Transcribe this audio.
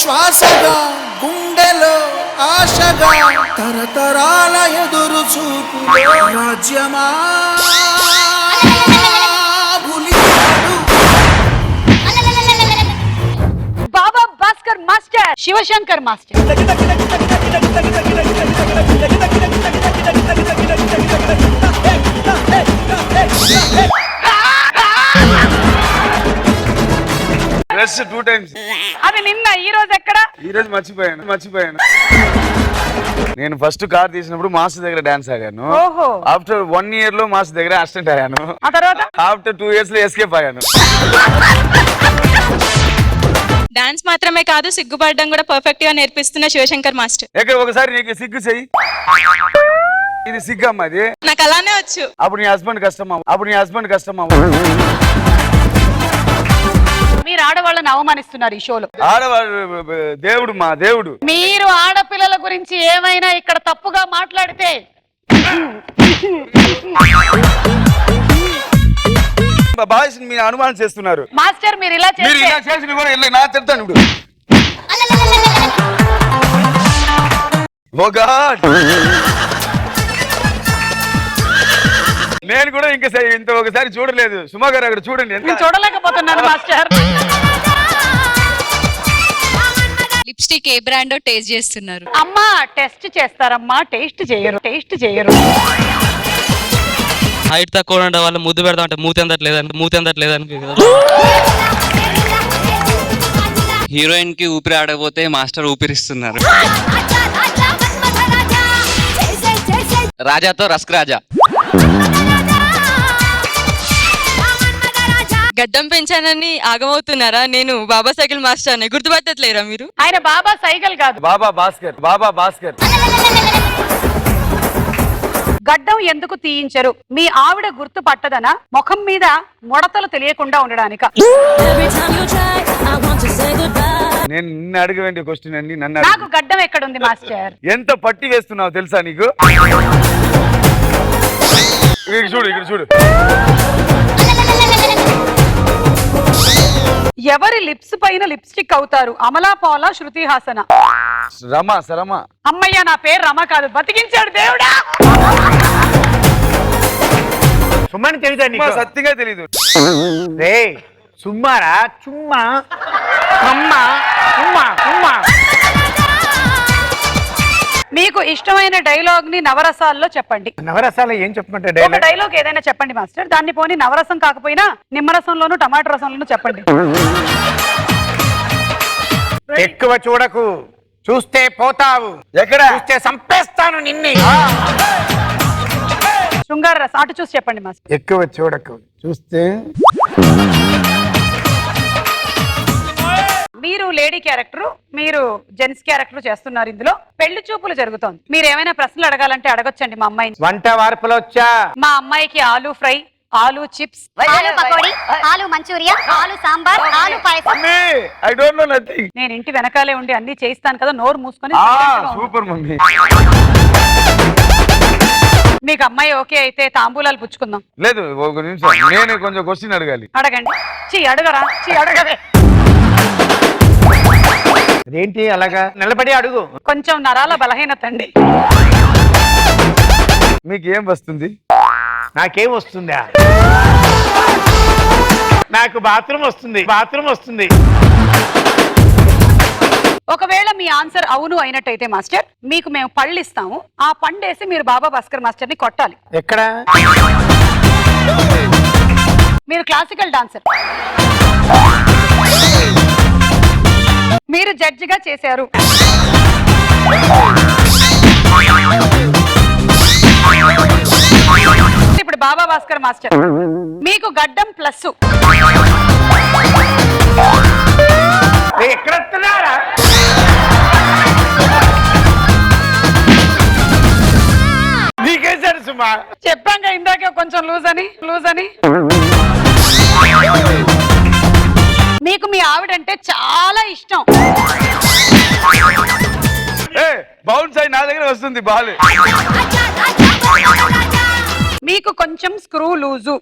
శ్వాసగా గుండెలో ఆశగా తరతరాల ఎదురు చూపులో రాజ్యమా Baba Bhaskar master Shivashankar master two times అది నిన్న ఈ రోజు ఎక్కడ ఈ రోజు మర్చిపోయాను నేను ఫస్ట్ కార్ తీసినప్పుడు మాస్టర్ దగ్గర డాన్స్ ఆడాను. ఓహో. ఆఫ్టర్ 1 year లో మాస్టర్ దగ్గర అసిస్టెంట్ అయ్యాను. ఆ తర్వాత ఆఫ్టర్ 2 years లో ఎస్కేప్ అయ్యాను. డాన్స్ మాత్రమే కాదు సిగ్గుపడడం కూడా పర్ఫెక్ట్ గా నేర్పిస్తున్న శివశంకర్ మాస్టర్. ఎక్కడ ఒకసారి నీకు సిగ్గు చెయ్యి. ఇది సిగ్గమ్మా అది. నాకు అలానే వచ్చు. అప్పుడు నీ హస్బెండ్ కష్టమా. మీరు ఆడవాళ్ళని అవమానిస్తున్నారు ఈ షోలో. ఆడవాడు దేవుడు, మా దేవుడు. మీరు ఆడపిల్లల గురించి ఏమైనా ఇక్కడ తప్పుగా మాట్లాడితే బాయ్స్ మీరు అనుమానం చేస్తున్నారు. మాస్టర్ మీరు ఇలా చేసిన కూడా నా చెప్తాను ఇప్పుడు. ఓ గాడ్, నేను కూడా ఇంత ఒకసారి చూడలేదు. సుమా గారు అక్కడ చూడండి. చూడలేకపోతున్నాను మాస్టర్. లిప్స్టిక్ ఏ బ్రాండ్ టేస్ట్ చేస్తున్నారు? అమ్మా టెస్ట్ చేస్తారమ్మా, టేస్ట్ చేయరు. హైట్ తక్కువ ఉండే వాళ్ళు ముద్దు పెడదాం అంటే మూతి అందట్లేదని హీరోయిన్ కి ఊపిరి ఆడకపోతే మాస్టర్ ఊపిరిస్తున్నారు. రాజాతో రస్క్ రాజా. గడ్డం పెంచానని ఆగమవుతున్నారా? నేను బాబా సైకిల్ మాస్టర్ గుర్తుపట్టట్లేరా మీరు? ఆయన బాబా సైకిల్ కాదు, బాబా భాస్కర్. గడ్డం ఎందుకు తీయించరు? మీ ఆవిడ గుర్తు పట్టదనా, ముఖం మీద ముడతలు తెలియకుండా ఉండడానిక? నేను నిన్ను అడగవేంటి క్వశ్చన్ అండి. నాకు గడ్డం ఎక్కడుంది మాస్టర్? ఎంత పట్టి వేస్తున్నావు తెలుసా నీకు? ఇక్కడ చూడు. ఎవరి లిప్స్ పైన లిప్స్టిక్ అవుతారు? అమలా పాలా, శృతి హాసన? రమ. అమ్మయ్య, నా పేరు రమ కాదు. బతికించాడు దేవుడా. సుమ్మని తెలుసా? సత్యంగా తెలీదు. రే సుమ్మారా, చుమ్మా. మీకు ఇష్టమైన డైలాగ్ ని నవరసాల్లో చెప్పండి. నవరసాలు ఏం చెప్పమంటే ఒక డైలాగ్ ఏదైనా చెప్పండి మాస్టర్. దాన్ని పోనీ నవరసం కాకపోయినా నిమ్మరసంలోను టమాటో రసంలోను చెప్పండి. ఎక్కువ చూడకు, చూస్తే పోతావు. ఎక్కడ చూస్తే సంపేస్తాను నిన్ను. శృంగార రసం అటు చూసి చెప్పండి మాస్టర్. ఎక్కువ చూడకు, చూస్తే. మీరు లేడీ క్యారెక్టర్, మీరు జెంట్స్ క్యారెక్టర్ చేస్తున్నారు. ఇందులో పెళ్లి చూపులు జరుగుతోంది. మీరు ఏమైనా ప్రశ్నలు అడగాలంటే అడగొచ్చండి మా అమ్మాయిని. వంట వార్పులు వచ్చా? మా అమ్మాయికి aloo fry, aloo chips, aloo pakodi, aloo Manchuria, aloo sambar, aloo payasam. I don't know nothing. నేను ఇంటి వెనకాలే ఉండి అన్ని చేయిస్తాను కదా, నోరు మూసుకొని. Super mummy. మీకు అమ్మాయి ఓకే అయితే తాంబూలాలు పుచ్చుకుందాం. లేదు ఒక నిమిషం, నేను కొంచెం క్వశ్చన్ అడగాలి. అడగండి. అడగవే. ఏంటి అలాగా నిలబడి అడుగు. కొంచెం నరాల బలహీనత అండి. మీకు ఏం వస్తుంది? నాకేం వస్తుందా? నాకు బాత్రూమ్ వస్తుంది. ఒకవేళ మీ ఆన్సర్ అవును అయినట్టయితే మాస్టర్, మీకు మేము పళ్ళు ఇస్తాము. ఆ పండేసి మీరు బాబా భాస్కర్ మాస్టర్ ని కొట్టాలి. ఎక్కడ? మీరు క్లాసికల్ డాన్సర్, మీరు జడ్జిగా చేశారు. ఇప్పుడు బాబా భాస్కర్ మాస్టర్, మీకు గడ్డం ప్లస్. ఎక్కడ వస్తున్నారా? నీకేసారు సుమా. చెప్పాక ఇందాక కొంచెం లూజ్ అని. మీకు మీ ఆవిడంటే చాలా ఇష్టం. బౌన్స్ అయి నా దగ్గర వస్తుంది బాల్. మీకు కొంచెం స్క్రూ లూజు.